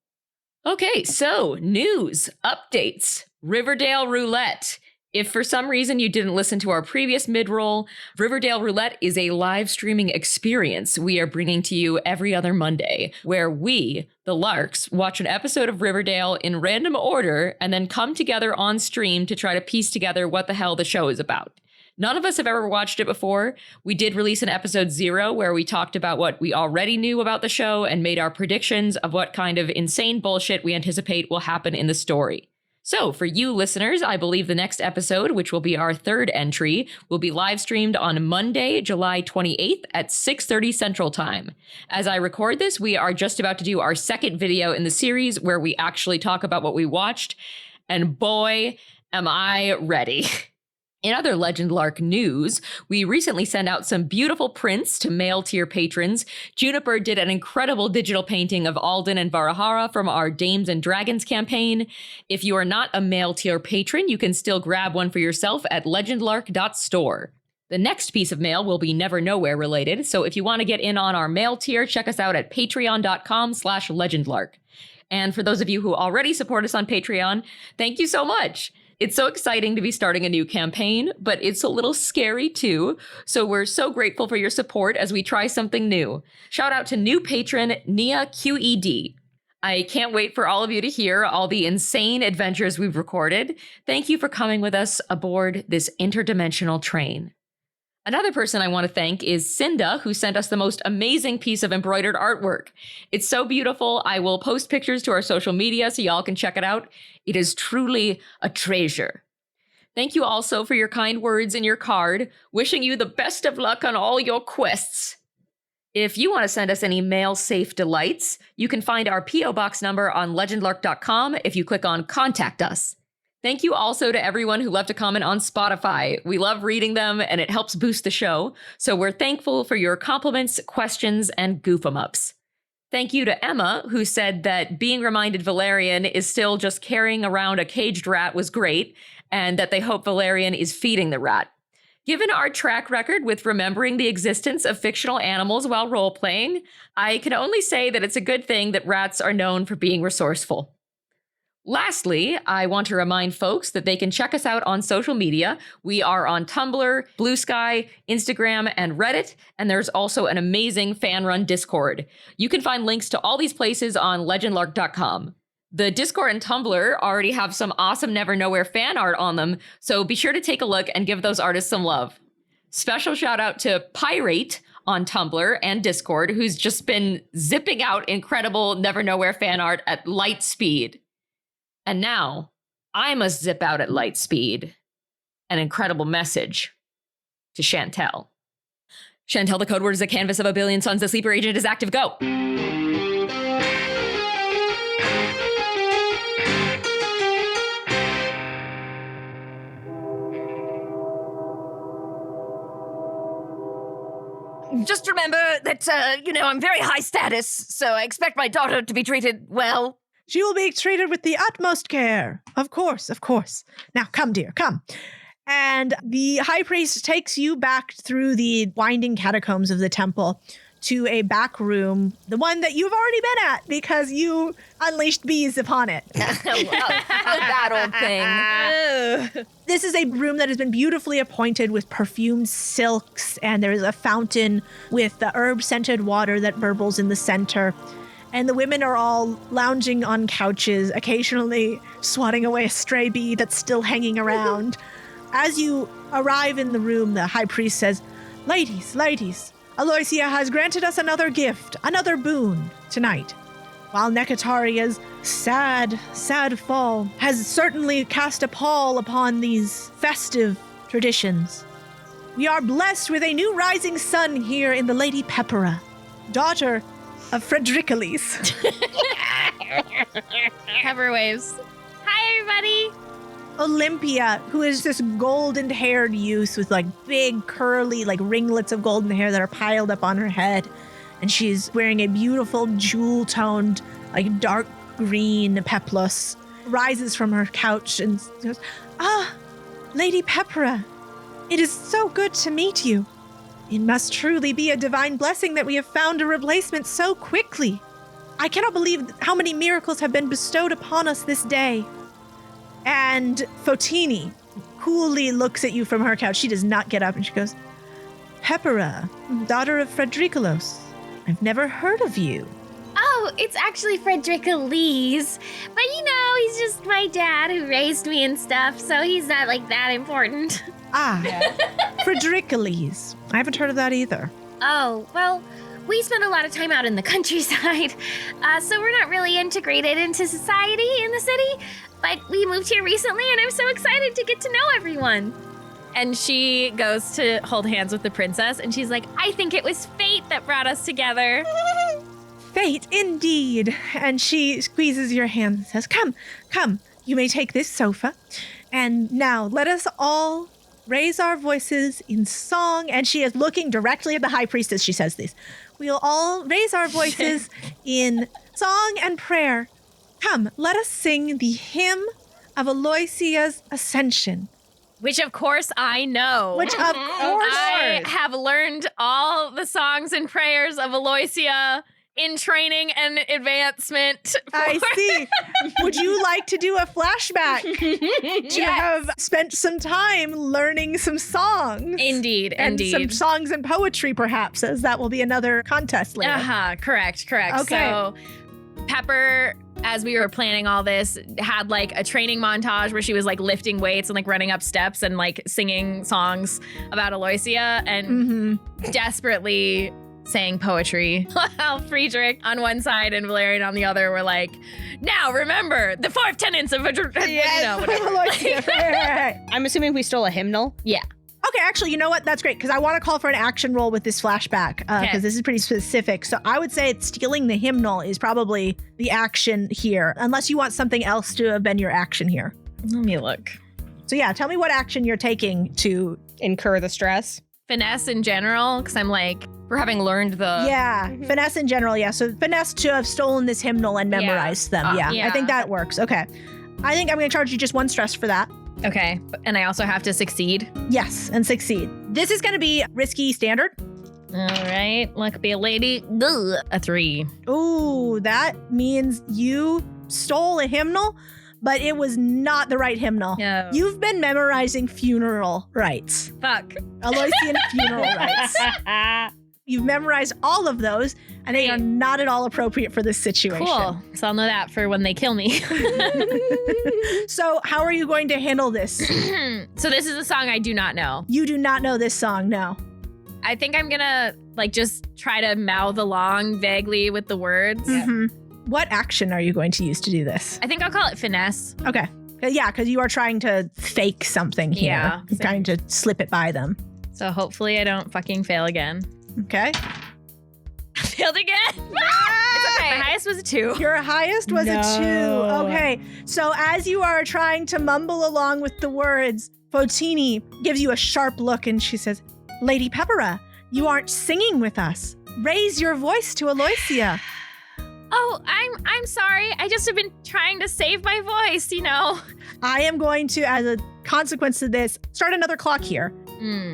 Okay, so news, updates, Riverdale Roulette. If for some reason you didn't listen to our previous mid-roll, Riverdale Roulette is a live streaming experience we are bringing to you every other Monday, where we, the Larks, watch an episode of Riverdale in random order and then come together on stream to try to piece together what the hell the show is about. None of us have ever watched it before. We did release an episode 0 where we talked about what we already knew about the show and made our predictions of what kind of insane bullshit we anticipate will happen in the story. So, for you listeners, I believe the next episode, which will be our third entry, will be live streamed on Monday, July 28th at 6:30 Central Time. As I record this, we are just about to do our second video in the series where we actually talk about what we watched, and boy, am I ready. In other Legend Lark news, we recently sent out some beautiful prints to male tier patrons. Juniper did an incredible digital painting of Alden and Varahara from our Dames and Dragons campaign. If you are not a male tier patron, you can still grab one for yourself at legendlark.store. The next piece of mail will be Never Nowhere related, so if you want to get in on our mail tier, check us out at patreon.com/legendlark. And for those of you who already support us on Patreon, thank you so much. It's so exciting to be starting a new campaign, but it's a little scary too. So we're so grateful for your support as we try something new. Shout out to new patron Nia QED. I can't wait for all of you to hear all the insane adventures we've recorded. Thank you for coming with us aboard this interdimensional train. Another person I want to thank is Cinda, who sent us the most amazing piece of embroidered artwork. It's so beautiful. I will post pictures to our social media so y'all can check it out. It is truly a treasure. Thank you also for your kind words in your card, wishing you the best of luck on all your quests. If you want to send us any mail-safe delights, you can find our P.O. Box number on legendlark.com if you click on Contact Us. Thank you also to everyone who left a comment on Spotify. We love reading them and it helps boost the show. So we're thankful for your compliments, questions, and goof-em-ups. Thank you to Emma, who said that being reminded Valerian is still just carrying around a caged rat was great, and that they hope Valerian is feeding the rat. Given our track record with remembering the existence of fictional animals while role-playing, I can only say that it's a good thing that rats are known for being resourceful. Lastly, I want to remind folks that they can check us out on social media. We are on Tumblr, Blue Sky, Instagram, and Reddit, and there's also an amazing fan-run Discord. You can find links to all these places on legendlark.com. The Discord and Tumblr already have some awesome Never Nowhere fan art on them, so be sure to take a look and give those artists some love. Special shout out to Pirate on Tumblr and Discord, who's just been zipping out incredible Never Nowhere fan art at light speed. And now, I must zip out at light speed an incredible message to Chantel. Chantel, the code word is a canvas of a billion suns. The sleeper agent is active. Go. Just remember that, I'm very high status, so I expect my daughter to be treated well. She will be treated with the utmost care. Of course, of course. Now, come, dear, come. And the high priest takes you back through the winding catacombs of the temple to a back room, the one that you've already been at because you unleashed bees upon it. That old thing. This is a room that has been beautifully appointed with perfumed silks, and there is a fountain with the herb-scented water that burbles in the center. And the women are all lounging on couches, occasionally swatting away a stray bee that's still hanging around. As you arrive in the room, the high priest says, ladies, Aloysia has granted us another gift, another boon tonight. While Nekataria's sad fall has certainly cast a pall upon these festive traditions, we are blessed with a new rising sun here in the Lady Pepera, daughter of Fredericalis. Pepper waves. Hi, everybody. Olympia, who is this golden-haired youth with big curly ringlets of golden hair that are piled up on her head, and she's wearing a beautiful jewel-toned dark green peplus, rises from her couch and goes, Lady Pepera, it is so good to meet you. It must truly be a divine blessing that we have found a replacement so quickly. I cannot believe how many miracles have been bestowed upon us this day. And Fotini coolly looks at you from her couch. She does not get up, and she goes, Pepera, daughter of Fredericalos. I've never heard of you. Oh, it's actually Fredericalis. But he's just my dad who raised me and stuff, so he's not that important. Fredericalis. I haven't heard of that either. Oh, well, we spend a lot of time out in the countryside, so we're not really integrated into society in the city. But we moved here recently, and I'm so excited to get to know everyone. And she goes to hold hands with the princess, and she's like, I think it was fate that brought us together. Fate, indeed. And she squeezes your hand and says, come, you may take this sofa. And now let us all raise our voices in song. And she is looking directly at the high priest as she says this. We'll all raise our voices in song and prayer. Come, let us sing the hymn of Aloysia's ascension. Which, of course, I know. Which, of course, I have learned all the songs and prayers of Aloysia in training and advancement. I see. Would you like to do a flashback? To have spent some time learning some songs. Indeed. Some songs and poetry, perhaps, as that will be another contest later. Correct. Okay. So, Pepper, as we were planning all this, had a training montage where she was lifting weights and running up steps and singing songs about Aloysia and desperately saying poetry. While Friedrich on one side and Valerian on the other were now remember the 4 tenets of whatever. Right. I'm assuming we stole a hymnal. Yeah. Okay, actually, you know what? That's great, because I want to call for an action roll with this flashback, because this is pretty specific. So I would say stealing the hymnal is probably the action here, unless you want something else to have been your action here. Let me look. So yeah, tell me what action you're taking to incur the stress. Finesse in general, because I'm For having learned the... Yeah, finesse in general, yeah. So finesse to have stolen this hymnal and memorized them, yeah. I think that works. Okay. I think I'm going to charge you just 1 stress for that. Okay, and I also have to succeed. Yes, and succeed. This is going to be risky standard. All right, luck be a lady. Ugh, a 3. Ooh, that means you stole a hymnal, but it was not the right hymnal. No. You've been memorizing funeral rites. Fuck. Aloysian funeral rites. You've memorized all of those, and they are not at all appropriate for this situation. Cool. So I'll know that for when they kill me. So how are you going to handle this? So this is a song I do not know. You do not know this song, no. I think I'm gonna just try to mouth along vaguely with the words. Mm-hmm. What action are you going to use to do this? I think I'll call it finesse. Okay. Yeah, because you are trying to fake something here. Yeah. You're trying to slip it by them. So hopefully I don't fucking fail again. Okay. Failed again. It's okay. My highest was a 2. Your highest was a 2. Okay. So as you are trying to mumble along with the words, Fotini gives you a sharp look and she says, Lady Pepera, you aren't singing with us. Raise your voice to Aloysia. Oh, I'm sorry. I just have been trying to save my voice, you know. I am going to, as a consequence of this, start another clock here.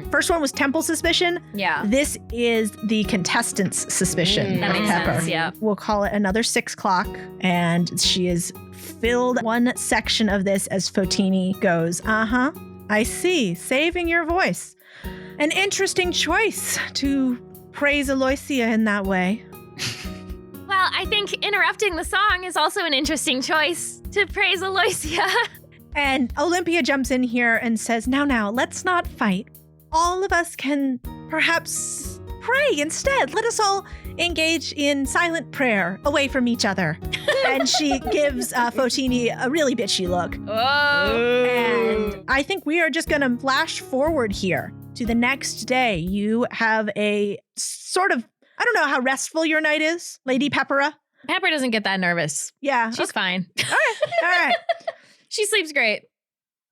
First one was Temple Suspicion. Yeah. This is the contestant's suspicion. That makes Pepper. sense, yeah. We'll call it another 6 clock. And she has filled one section of this as Fotini goes, I see. Saving your voice. An interesting choice to praise Aloysia in that way. Well, I think interrupting the song is also an interesting choice to praise Aloysia. And Olympia jumps in here and says, now, let's not fight. All of us can perhaps pray instead. Let us all engage in silent prayer away from each other. And she gives Fotini a really bitchy look. Oh. And I think we are just going to flash forward here to the next day. You have a sort of, I don't know how restful your night is, Lady Pepera. Pepper doesn't get that nervous. Yeah. She's fine. All right. She sleeps great.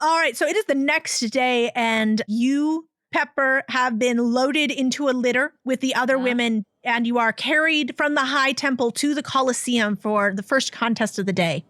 All right. So it is the next day, and you, Pepper, have been loaded into a litter with the other women, and you are carried from the High Temple to the Colosseum for the first contest of the day.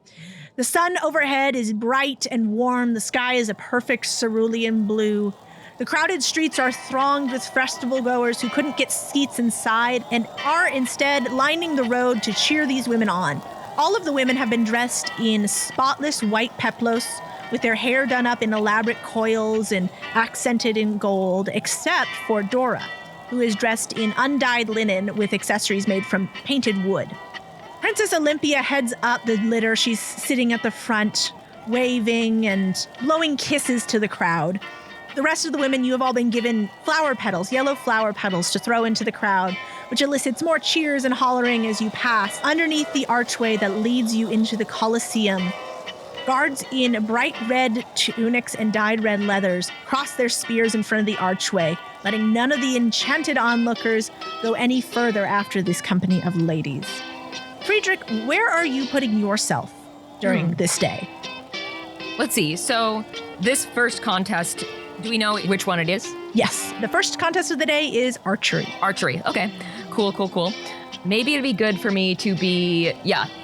The sun overhead is bright and warm. The sky is a perfect cerulean blue. The crowded streets are thronged with festival goers who couldn't get seats inside and are instead lining the road to cheer these women on. All of the women have been dressed in spotless white peplos, with their hair done up in elaborate coils and accented in gold, except for Dora, who is dressed in undyed linen with accessories made from painted wood. Princess Olympia heads up the litter. She's sitting at the front, waving and blowing kisses to the crowd. The rest of the women, you have all been given flower petals, yellow flower petals to throw into the crowd, which elicits more cheers and hollering as you pass underneath the archway that leads you into the Colosseum. Guards in bright red tunics and dyed red leathers cross their spears in front of the archway, letting none of the enchanted onlookers go any further after this company of ladies. Friedrich, where are you putting yourself during this day? Let's see. So this first contest, do we know which one it is? Yes, the first contest of the day is archery. Archery. Okay. Cool. Maybe it'd be good for me to be,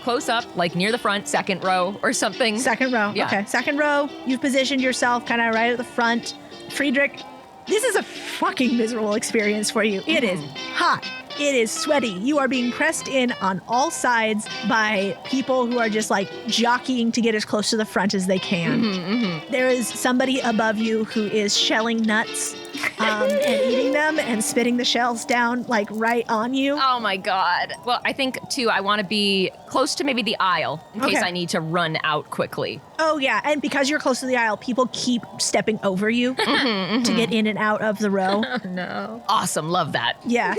close up, like near the front, second row or something. Second row. Yeah. Okay, second row. You've positioned yourself kind of right at the front. Friedrich, this is a fucking miserable experience for you. It is hot. It is sweaty. You are being pressed in on all sides by people who are just like jockeying to get as close to the front as they can. There is somebody above you who is shelling nuts and eating them and spitting the shells down like right on you. Oh my God. Well, I think too, I want to be close to maybe the aisle in case Okay. I need to run out quickly. Oh, yeah. And because you're close to the aisle, people keep stepping over you to get in and out of the row. No. Awesome. Love that. Yes.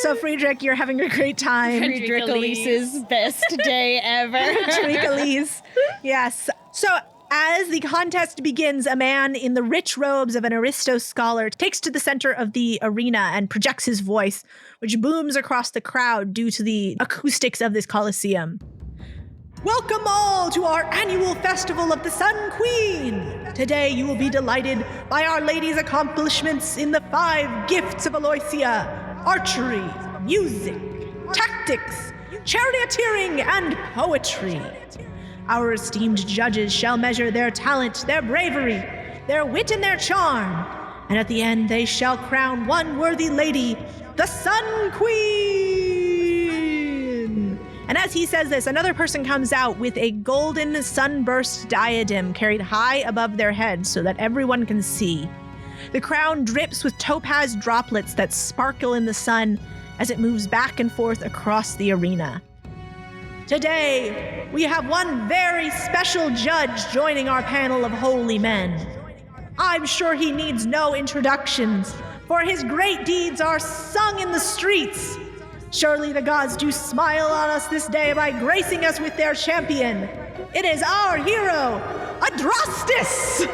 So, Friedrich, you're having a great time. Friedrich Elise's best day ever. Friedrich Elise. Yes. So, as the contest begins, a man in the rich robes of an aristo scholar takes to the center of the arena and projects his voice, which booms across the crowd due to the acoustics of this Colosseum. Welcome all to our annual festival of the Sun Queen. Today you will be delighted by Our Lady's accomplishments in the 5 gifts of Aloysia: archery, music, tactics, charioteering, and poetry. Our esteemed judges shall measure their talent, their bravery, their wit, and their charm, and at the end they shall crown one worthy lady, the Sun Queen. And as he says this, another person comes out with a golden sunburst diadem carried high above their heads so that everyone can see. The crown drips with topaz droplets that sparkle in the sun as it moves back and forth across the arena. Today, we have one very special judge joining our panel of holy men. I'm sure he needs no introductions, for his great deeds are sung in the streets. Surely the gods do smile on us this day by gracing us with their champion. It is our hero, Adrastis!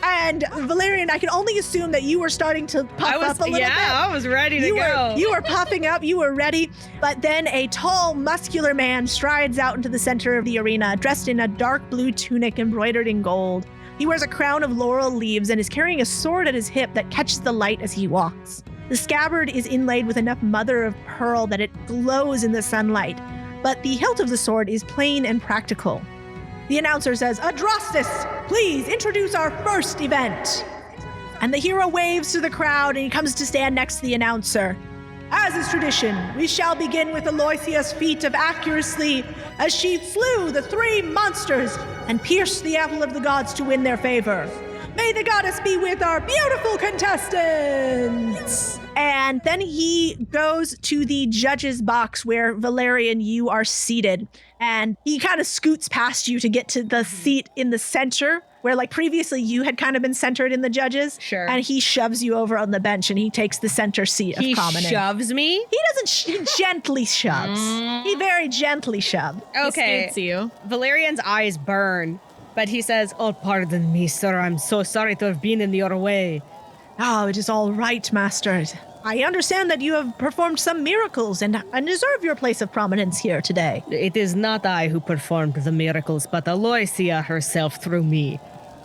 And Valerian, I can only assume that you were starting to puff up a little bit. I was ready to go. You were puffing up, you were ready. But then a tall, muscular man strides out into the center of the arena, dressed in a dark blue tunic embroidered in gold. He wears a crown of laurel leaves and is carrying a sword at his hip that catches the light as he walks. The scabbard is inlaid with enough mother of pearl that it glows in the sunlight, but the hilt of the sword is plain and practical. The announcer says, Adrastis, please introduce our first event. And the hero waves to the crowd and he comes to stand next to the announcer. As is tradition, we shall begin with Aloysia's feat of accuracy as she slew the 3 monsters and pierced the apple of the gods to win their favor. May the goddess be with our beautiful contestants! And then he goes to the judge's box where Valerian, you are seated. And he kind of scoots past you to get to the seat in the center where like previously you had kind of been centered in the judges. Sure. And he shoves you over on the bench and he takes the center seat of prominence. He shoves me? He doesn't, he gently shoves. He very gently shoved. Okay. He scoots you. Valerian's eyes burn, but he says, oh, pardon me, sir. I'm so sorry to have been in your way. Oh, it is all right, master. I understand that you have performed some miracles and deserve your place of prominence here today. It is not I who performed the miracles, but Aloysia herself through me.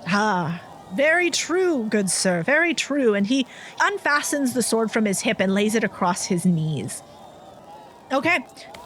Ah, very true, good sir, very true. And he unfastens the sword from his hip and lays it across his knees. Okay,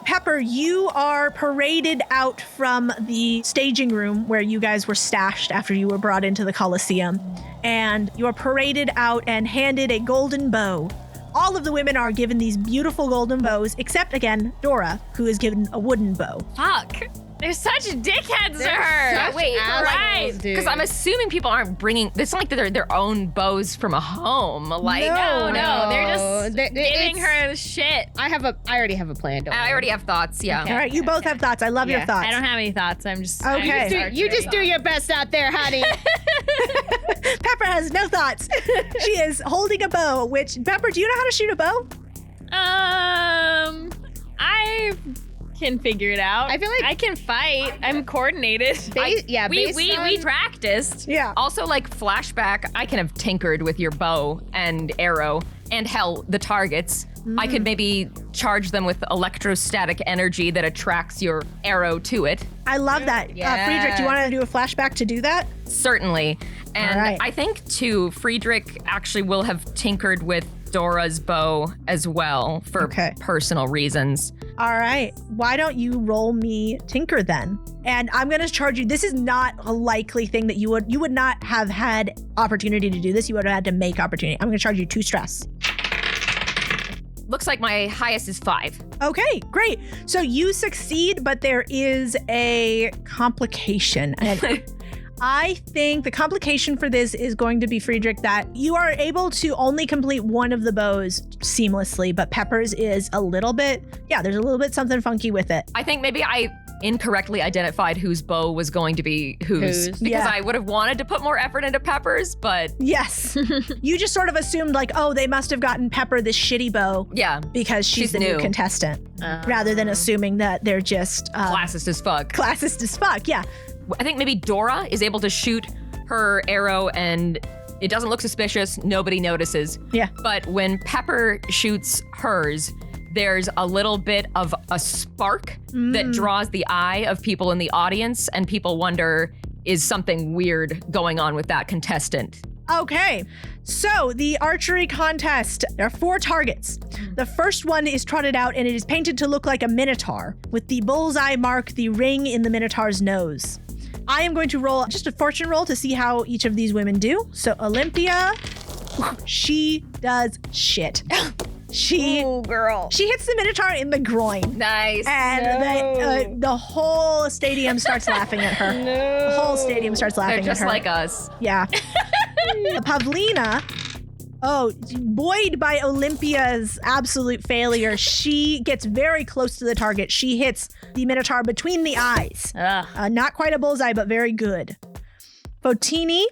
Pepper, you are paraded out from the staging room where you guys were stashed after you were brought into the Colosseum. And you are paraded out and handed a golden bow. All of the women are given these beautiful golden bows, except, again, Dora, who is given a wooden bow. Fuck. They're such dickheads to her. such Wait, assholes, right? dude. Because I'm assuming people aren't bringing. It's not like they're their own bows from a home. Like, No, they're just Th- giving it's- her the shit. I already have a plan. Don't I worry. already have thoughts. Yeah. All right, you both have thoughts. I love your Yeah. thoughts. I don't have any thoughts. I'm just Okay. You just do your best out there, honey. Pepper has no thoughts. She is holding a bow, which, Pepper, do you know how to shoot a bow? I can figure it out. I feel like- I can fight. I'm coordinated. We practiced. Yeah. Also, like flashback, I can have tinkered with your bow and arrow, and hell, the targets. I could maybe charge them with electrostatic energy that attracts your arrow to it. I love that. Yeah. Friedrich, do you want to do a flashback to do that? Certainly. And All right. I think, too, Friedrich actually will have tinkered with Dora's bow as well for Okay. personal reasons. All right. Why don't you roll me Tinker then? And I'm going to charge you. This is not a likely thing that you would not have had opportunity to do this. You would have had to make opportunity. I'm going to charge you 2 stress. Looks like my highest is 5. Okay, great. So you succeed, but there is a complication. And I think the complication for this is going to be, Friedrich, that you are able to only complete one of the bows seamlessly, but Pepper's is a little bit, there's a little bit something funky with it. I think maybe I incorrectly identified whose bow was going to be whose. Because Yeah. I would have wanted to put more effort into Pepper's, but Yes. You just sort of assumed like, oh, they must have gotten Pepper this shitty bow yeah, because she's the new new. contestant, rather than assuming that they're just classist as fuck. classist as fuck. Yeah. I think maybe Dora is able to shoot her arrow and it doesn't look suspicious. Nobody notices. Yeah. But when Pepper shoots hers, there's a little bit of a spark that draws the eye of people in the audience, and people wonder, is something weird going on with that contestant? Okay, so the archery contest, there are 4 targets. The first one is trotted out and it is painted to look like a minotaur with the bullseye mark, the ring in the minotaur's nose. I am going to roll just a fortune roll to see how each of these women do. So Olympia, she does shit. Ooh, girl. She hits the minotaur in the groin. Nice. And the whole stadium starts laughing at her. No. The whole stadium starts They're laughing just at her. like us. Yeah. Pavlina, buoyed by Olympia's absolute failure, she gets very close to the target. She hits the Minotaur between the eyes. Ugh. Not quite a bullseye, but very good. Fotini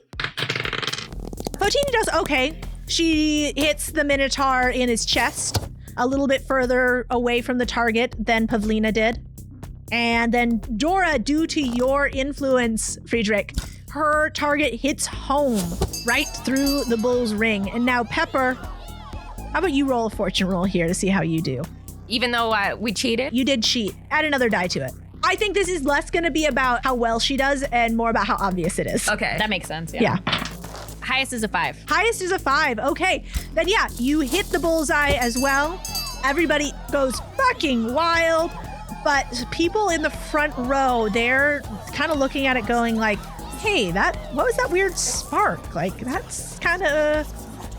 does okay. She hits the Minotaur in his chest a little bit further away from the target than Pavlina did. And then Dora, due to your influence, Friedrich, Her target hits home right through the bull's ring. And now, Pepper, how about you roll a fortune roll here to see how you do? Even though we cheated? You did cheat. Add another die to it. I think this is less going to be about how well she does and more about how obvious it is. Okay. That makes sense. Yeah. Highest is a 5. Highest is a 5. Okay. Then, yeah, you hit the bullseye as well. Everybody goes fucking wild. But people in the front row, they're kind of looking at it going like, hey, what was that weird spark? Like, that's kind of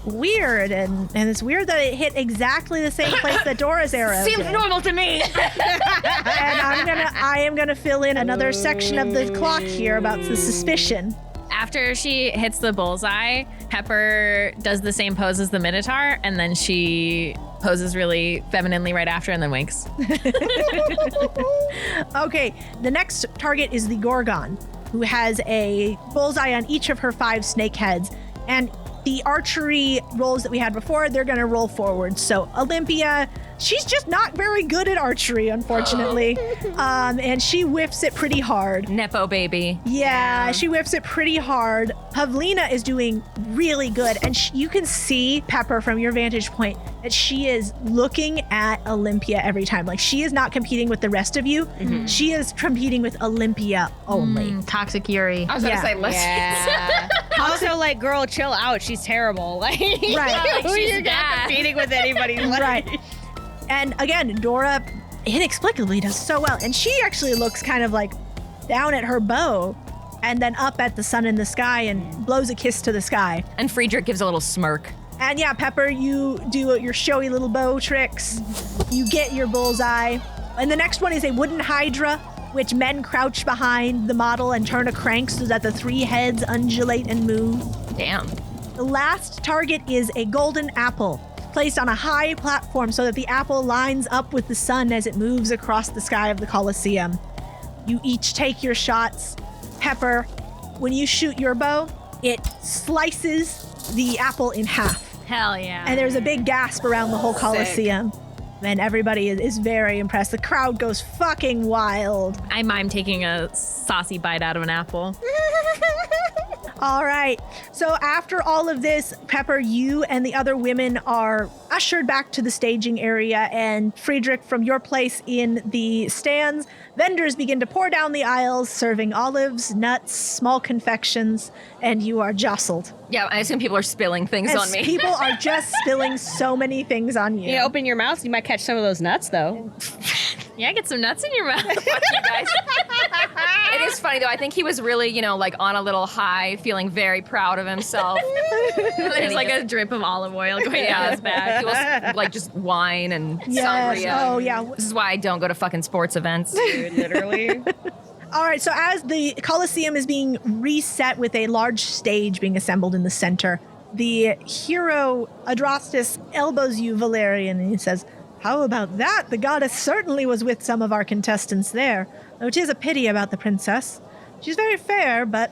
weird. And it's weird that it hit exactly the same place that Dora's arrow Seems did. normal to me. And I am gonna fill in another section of the clock here about the suspicion. After she hits the bullseye, Pepper does the same pose as the Minotaur, and then she poses really femininely right after and then winks. Okay, the next target is the Gorgon, who has a bullseye on each of her 5 snake heads. And the archery rolls that we had before, they're going to roll forward. So Olympia, she's just not very good at archery, unfortunately. And she whiffs it pretty hard. Nepo baby. Yeah, she whiffs it pretty hard. Pavlina is doing really good. And you can see, Pepper, from your vantage point, that she is looking at Olympia every time. Like, she is not competing with the rest of you. She is competing with Olympia only. Toxic Yuri. I was going to say, let's Yeah. Also, like, girl, chill out. She's terrible. Like, Right. She's you're not bad. competing with anybody. Right. And again, Dora inexplicably does so well. And she actually looks kind of like down at her bow and then up at the sun in the sky and blows a kiss to the sky. And Friedrich gives a little smirk. And yeah, Pepper, you do your showy little bow tricks. You get your bullseye. And the next one is a wooden hydra, which men crouch behind the model and turn a crank so that the 3 heads undulate and move. Damn. The last target is a golden apple, placed on a high platform so that the apple lines up with the sun as it moves across the sky of the Colosseum. You each take your shots. Pepper, when you shoot your bow, it slices the apple in half. Hell yeah. And there's a big gasp around the whole Colosseum. And everybody is very impressed. The crowd goes fucking wild. I mime taking a saucy bite out of an apple. All right. So after all of this, Pepper, you and the other women are ushered back to the staging area. And Friedrich, from your place in the stands, vendors begin to pour down the aisles, serving olives, nuts, small confections, and you are jostled. Yeah, I assume people are spilling things As on me. people are just spilling so many things on you. You open your mouth, you might catch some of those nuts, though. Yeah, get some nuts in your mouth. Fuck you guys. It is funny though. I think he was really, like on a little high, feeling very proud of himself. There's like a drip of olive oil going down his back. He was like just wine and Yes. sangria. Oh, yeah. This is why I don't go to fucking sports events. Dude, literally. All right, so as the Colosseum is being reset with a large stage being assembled in the center, the hero Adrastus elbows you, Valerian, and he says, "How about that? The goddess certainly was with some of our contestants there, though it is a pity about the princess. She's very fair, but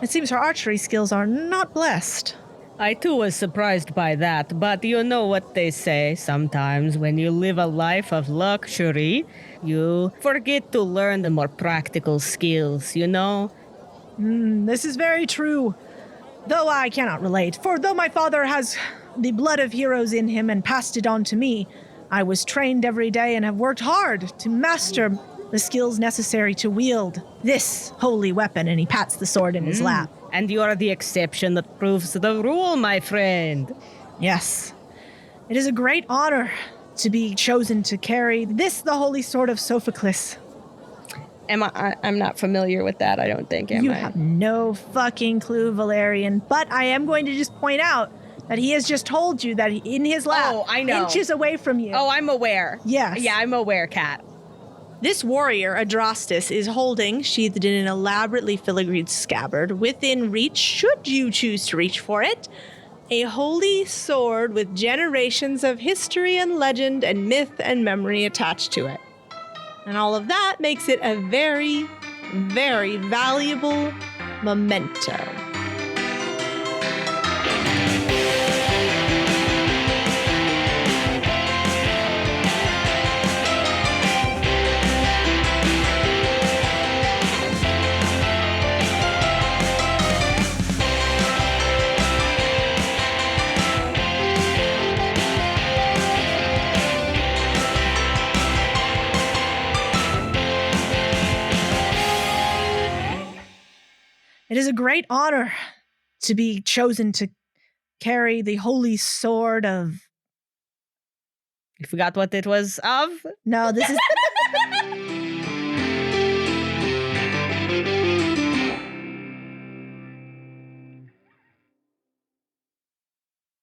it seems her archery skills are not blessed." I too was surprised by that, but you know what they say. Sometimes when you live a life of luxury, you forget to learn the more practical skills, you know? This is very true, though I cannot relate. For though my father has the blood of heroes in him and passed it on to me, I was trained every day and have worked hard to master the skills necessary to wield this holy weapon. And he pats the sword in his lap. And you are the exception that proves the rule, my friend. Yes, it is a great honor to be chosen to carry this, the holy sword of Sophocles. I'm not familiar with that, I don't think, am You I? have no fucking clue, Valerian. But I am going to just point out that he has just told you that in his lap, Oh, I know. inches away from you. Oh, I'm aware. Yes. Yeah, I'm aware, Kat. This warrior, Adrastus, is holding, sheathed in an elaborately filigreed scabbard, within reach, should you choose to reach for it, a holy sword with generations of history and legend and myth and memory attached to it. And all of that makes it a very, very valuable memento. It is a great honor to be chosen to carry the holy sword of... You forgot what it was of? No, this is